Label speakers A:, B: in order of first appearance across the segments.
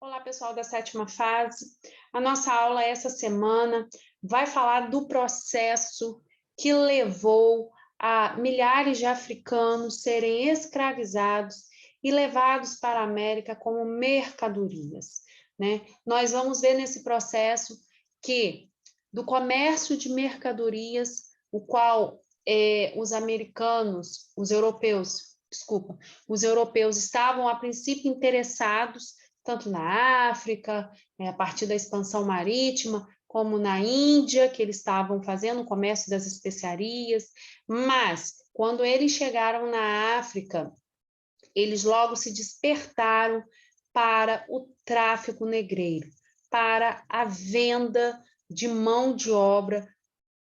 A: Olá, pessoal da sétima fase. A nossa aula essa semana vai falar do processo que levou a milhares de africanos serem escravizados e levados para a América como mercadorias, né? Nós vamos ver nesse processo que do comércio de mercadorias, o qual os europeus estavam a princípio interessados tanto na África, a partir da expansão marítima, como na Índia, que eles estavam fazendo o comércio das especiarias, mas quando eles chegaram na África, eles logo se despertaram para o tráfico negreiro, para a venda de mão de obra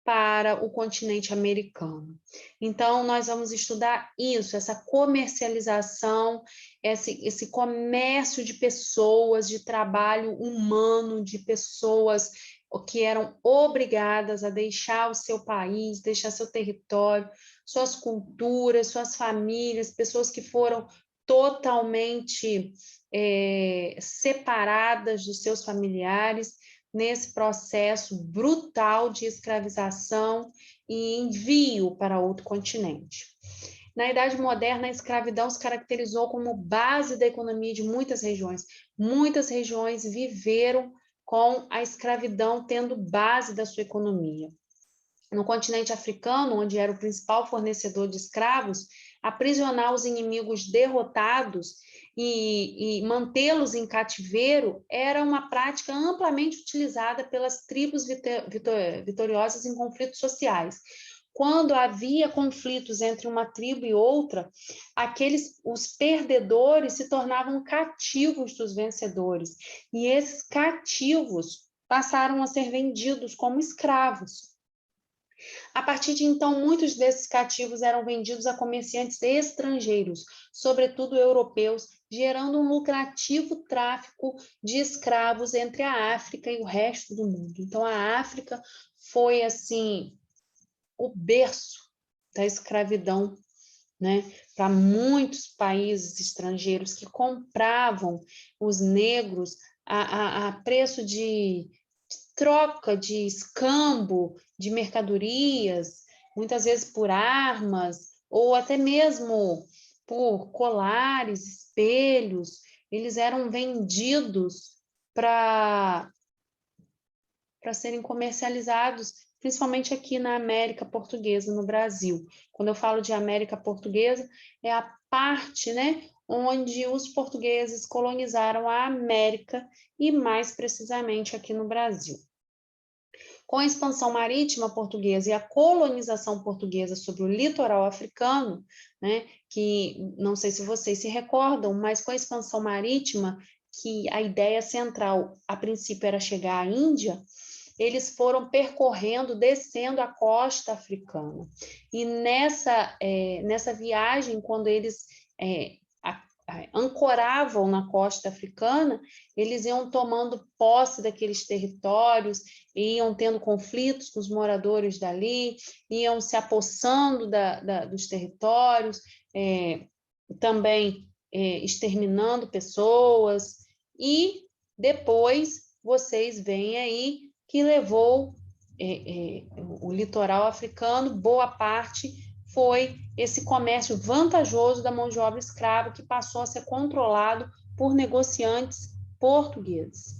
A: para o continente americano. Então, nós vamos estudar isso, essa comercialização, esse comércio de pessoas, de trabalho humano, de pessoas que eram obrigadas a deixar o seu país, deixar seu território, suas culturas, suas famílias, pessoas que foram totalmente separadas dos seus familiares, nesse processo brutal de escravização e envio para outro continente. Na Idade Moderna, a escravidão se caracterizou como base da economia de muitas regiões. Muitas regiões viveram com a escravidão tendo base da sua economia. No continente africano, onde era o principal fornecedor de escravos, aprisionar os inimigos derrotados e mantê-los em cativeiro era uma prática amplamente utilizada pelas tribos vitoriosas em conflitos sociais. Quando havia conflitos entre uma tribo e outra, os perdedores se tornavam cativos dos vencedores, e esses cativos passaram a ser vendidos como escravos. A partir de então, muitos desses cativos eram vendidos a comerciantes estrangeiros, sobretudo europeus, gerando um lucrativo tráfico de escravos entre a África e o resto do mundo. Então, a África foi, assim, o berço da escravidão, né, para muitos países estrangeiros que compravam os negros a preço de troca, de escambo, de mercadorias, muitas vezes por armas, ou até mesmo por colares, espelhos. Eles eram vendidos para serem comercializados, principalmente aqui na América Portuguesa, no Brasil. Quando eu falo de América Portuguesa, é a parte, né, onde os portugueses colonizaram a América e mais precisamente aqui no Brasil. Com a expansão marítima portuguesa e a colonização portuguesa sobre o litoral africano, né, que não sei se vocês se recordam, mas com a expansão marítima, que a ideia central, a princípio, era chegar à Índia, eles foram percorrendo, descendo a costa africana. E nessa viagem, quando eles ancoravam na costa africana, eles iam tomando posse daqueles territórios, iam tendo conflitos com os moradores dali, iam se apossando dos territórios, também exterminando pessoas, e depois vocês veem aí que levou o litoral africano, boa parte foi esse comércio vantajoso da mão de obra escrava que passou a ser controlado por negociantes portugueses.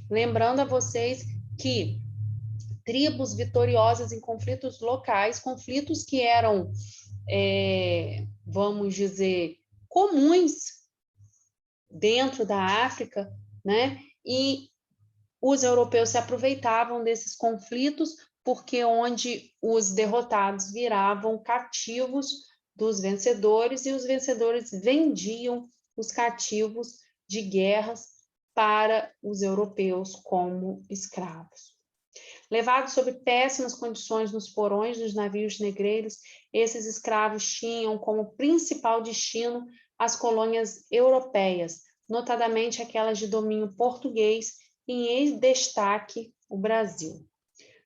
A: Lembrando a vocês que tribos vitoriosas em conflitos locais, conflitos que eram, vamos dizer, comuns dentro da África, né? E os europeus se aproveitavam desses conflitos, porque onde os derrotados viravam cativos dos vencedores e os vencedores vendiam os cativos de guerras para os europeus como escravos. Levados sob péssimas condições nos porões dos navios negreiros, esses escravos tinham como principal destino as colônias europeias, notadamente aquelas de domínio português, e em destaque o Brasil.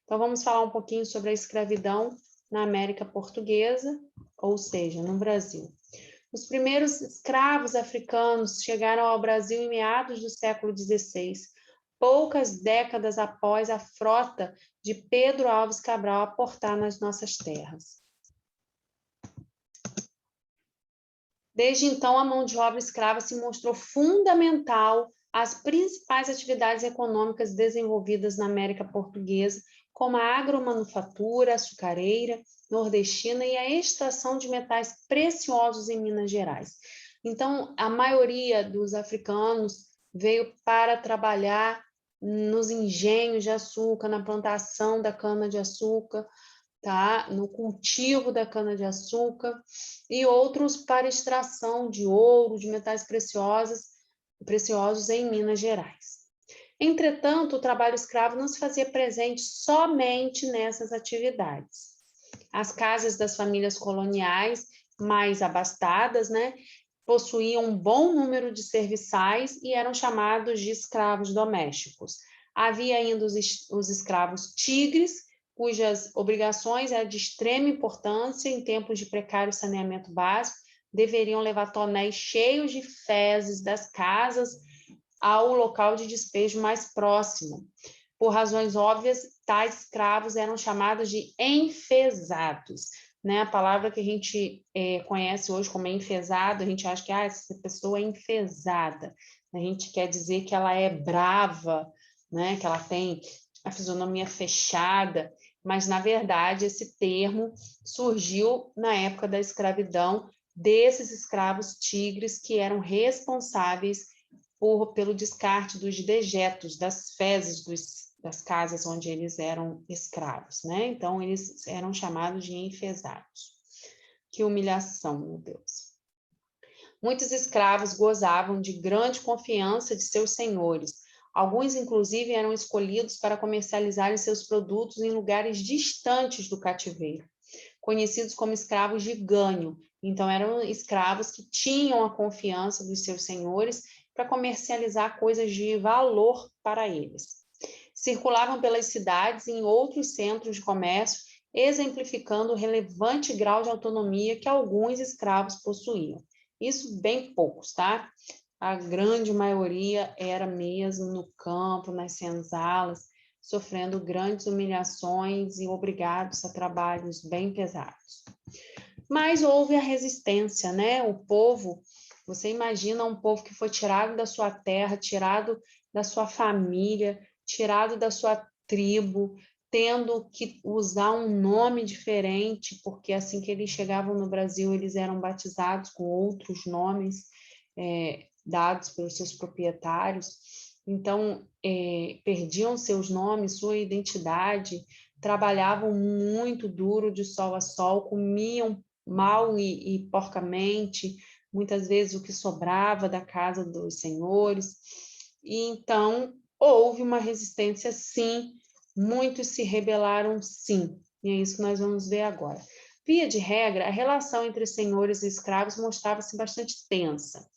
A: Então, vamos falar um pouquinho sobre a escravidão na América Portuguesa, ou seja, no Brasil. Os primeiros escravos africanos chegaram ao Brasil em meados do século XVI, poucas décadas após a frota de Pedro Alves Cabral aportar nas nossas terras. Desde então, a mão de obra escrava se mostrou fundamental às principais atividades econômicas desenvolvidas na América Portuguesa, como a agromanufatura, açucareira, nordestina e a extração de metais preciosos em Minas Gerais. Então, a maioria dos africanos veio para trabalhar nos engenhos de açúcar, na plantação da cana-de-açúcar, tá? No cultivo da cana-de-açúcar, e outros para extração de ouro, de metais preciosos em Minas Gerais. Entretanto, o trabalho escravo não se fazia presente somente nessas atividades. As casas das famílias coloniais mais abastadas, né, possuíam um bom número de serviçais e eram chamados de escravos domésticos. Havia ainda os escravos tigres, cujas obrigações eram de extrema importância em tempos de precário saneamento básico, deveriam levar tonéis cheios de fezes das casas ao local de despejo mais próximo. Por razões óbvias, tais escravos eram chamados de enfesados, né? A palavra que a gente conhece hoje como enfesado, a gente acha que essa pessoa é enfesada. A gente quer dizer que ela é brava, né? Que ela tem a fisionomia fechada, mas, na verdade, esse termo surgiu na época da escravidão desses escravos tigres que eram responsáveis pelo descarte dos dejetos, das fezes das casas onde eles eram escravos, né? Então, eles eram chamados de enfesados. Que humilhação, meu Deus. Muitos escravos gozavam de grande confiança de seus senhores. Alguns, inclusive, eram escolhidos para comercializarem seus produtos em lugares distantes do cativeiro, conhecidos como escravos de ganho. Então, eram escravos que tinham a confiança dos seus senhores para comercializar coisas de valor para eles. Circulavam pelas cidades e em outros centros de comércio, exemplificando o relevante grau de autonomia que alguns escravos possuíam. Isso bem poucos, tá? A grande maioria era mesmo no campo, nas senzalas, sofrendo grandes humilhações e obrigados a trabalhos bem pesados. Mas houve a resistência, né? O povo, você imagina um povo que foi tirado da sua terra, tirado da sua família, tirado da sua tribo, tendo que usar um nome diferente, porque assim que eles chegavam no Brasil, eles eram batizados com outros nomes dados pelos seus proprietários. Então, perdiam seus nomes, sua identidade, trabalhavam muito duro de sol a sol, comiam mal e porcamente, muitas vezes o que sobrava da casa dos senhores. E então, houve uma resistência, sim, muitos se rebelaram, sim, e é isso que nós vamos ver agora. Via de regra, a relação entre senhores e escravos mostrava-se bastante tensa.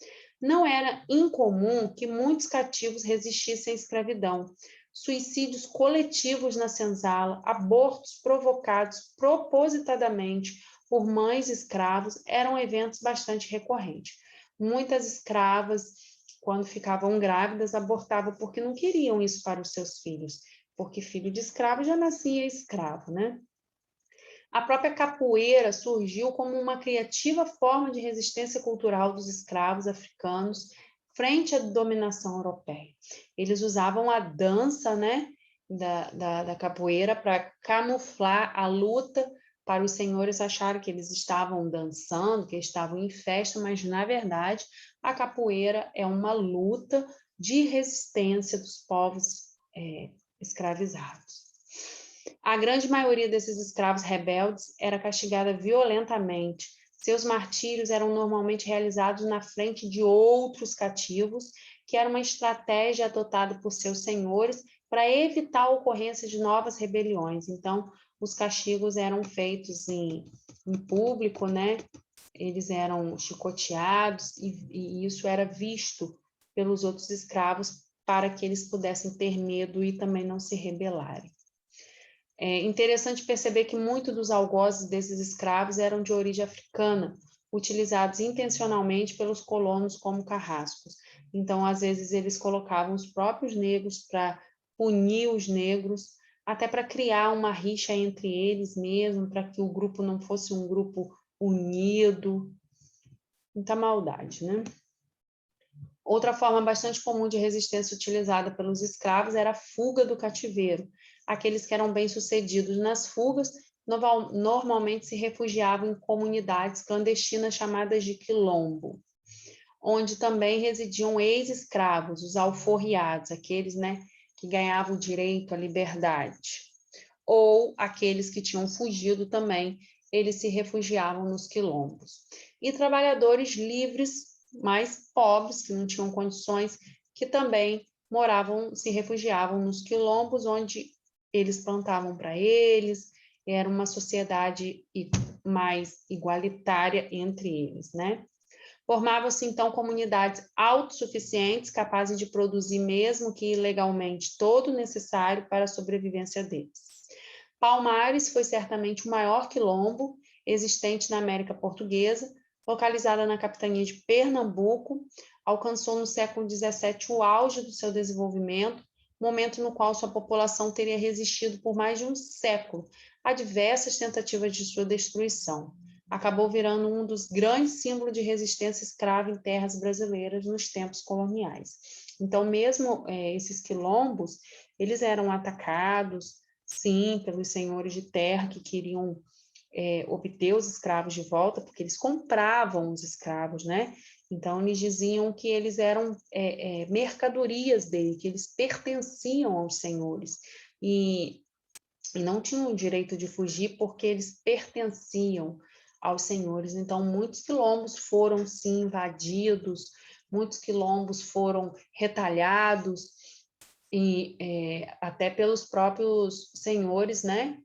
A: Não era incomum que muitos cativos resistissem à escravidão. Suicídios coletivos na senzala, abortos provocados propositadamente por mães escravos eram eventos bastante recorrentes. Muitas escravas, quando ficavam grávidas, abortavam porque não queriam isso para os seus filhos, porque filho de escravo já nascia escravo, né? A própria capoeira surgiu como uma criativa forma de resistência cultural dos escravos africanos frente à dominação europeia. Eles usavam a dança, né, da capoeira para camuflar a luta, para os senhores acharem que eles estavam dançando, que estavam em festa, mas, na verdade, a capoeira é uma luta de resistência dos povos escravizados. A grande maioria desses escravos rebeldes era castigada violentamente. Seus martírios eram normalmente realizados na frente de outros cativos, que era uma estratégia adotada por seus senhores para evitar a ocorrência de novas rebeliões. Então, os castigos eram feitos em público, né? Eles eram chicoteados e isso era visto pelos outros escravos para que eles pudessem ter medo e também não se rebelarem. É interessante perceber que muitos dos algozes desses escravos eram de origem africana, utilizados intencionalmente pelos colonos como carrascos. Então, às vezes, eles colocavam os próprios negros para punir os negros, até para criar uma rixa entre eles mesmo, para que o grupo não fosse um grupo unido. Muita maldade, né? Outra forma bastante comum de resistência utilizada pelos escravos era a fuga do cativeiro. Aqueles que eram bem-sucedidos nas fugas normalmente se refugiavam em comunidades clandestinas chamadas de quilombo, onde também residiam ex-escravos, os alforriados, aqueles, né, que ganhavam o direito à liberdade. Ou aqueles que tinham fugido também, eles se refugiavam nos quilombos. E trabalhadores livres, mais pobres, que não tinham condições, que também se refugiavam nos quilombos, onde eles plantavam para eles, era uma sociedade mais igualitária entre eles, né? Formavam-se, então, comunidades autossuficientes, capazes de produzir, mesmo que ilegalmente, todo o necessário para a sobrevivência deles. Palmares foi certamente o maior quilombo existente na América Portuguesa, localizada na capitania de Pernambuco, alcançou no século XVII o auge do seu desenvolvimento, momento no qual sua população teria resistido por mais de um século a diversas tentativas de sua destruição. Acabou virando um dos grandes símbolos de resistência escrava em terras brasileiras nos tempos coloniais. Então, mesmo esses quilombos, eles eram atacados, sim, pelos senhores de terra que queriam obter os escravos de volta, porque eles compravam os escravos, né? Então, eles diziam que eles eram mercadorias dele, que eles pertenciam aos senhores, e não tinham o direito de fugir porque eles pertenciam aos senhores. Então, muitos quilombos foram, sim, invadidos, muitos quilombos foram retalhados, e até pelos próprios senhores, né,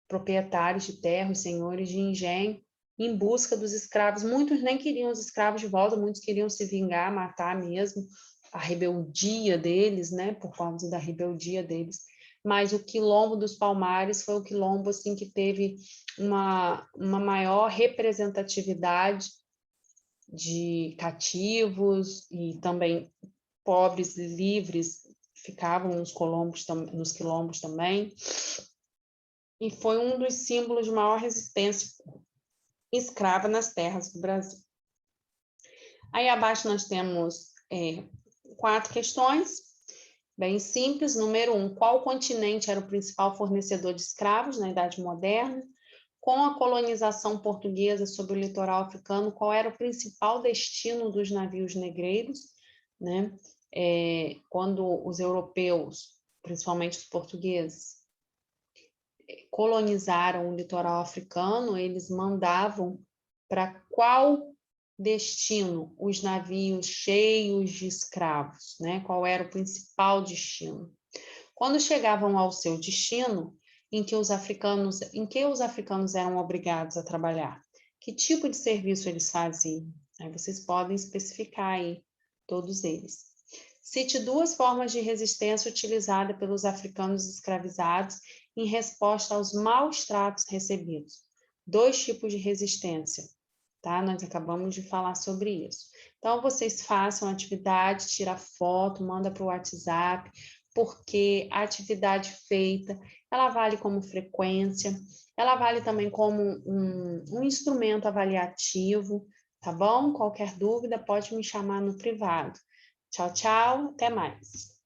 A: proprietários de terra, os senhores de engenho, em busca dos escravos. Muitos nem queriam os escravos de volta, muitos queriam se vingar, matar mesmo, a rebeldia deles, né, por causa da rebeldia deles. Mas o quilombo dos Palmares foi o quilombo assim que teve uma maior representatividade de cativos e também pobres e livres ficavam nos quilombos também, e foi um dos símbolos de maior resistência escrava nas terras do Brasil. Aí abaixo nós temos 4 questões, bem simples. Número 1, qual continente era o principal fornecedor de escravos na Idade Moderna? Com a colonização portuguesa sobre o litoral africano, qual era o principal destino dos navios negreiros, né? Quando os europeus, principalmente os portugueses, colonizaram o litoral africano, eles mandavam para qual destino os navios cheios de escravos, né? Qual era o principal destino? Quando chegavam ao seu destino, em que os africanos eram obrigados a trabalhar? Que tipo de serviço eles faziam? Aí vocês podem especificar aí todos eles. Cite 2 formas de resistência utilizada pelos africanos escravizados em resposta aos maus tratos recebidos. 2 tipos de resistência, tá? Nós acabamos de falar sobre isso. Então, vocês façam a atividade, tira foto, manda para o WhatsApp, porque a atividade feita, ela vale como frequência, ela vale também como um instrumento avaliativo, tá bom? Qualquer dúvida, pode me chamar no privado. Tchau, tchau, até mais.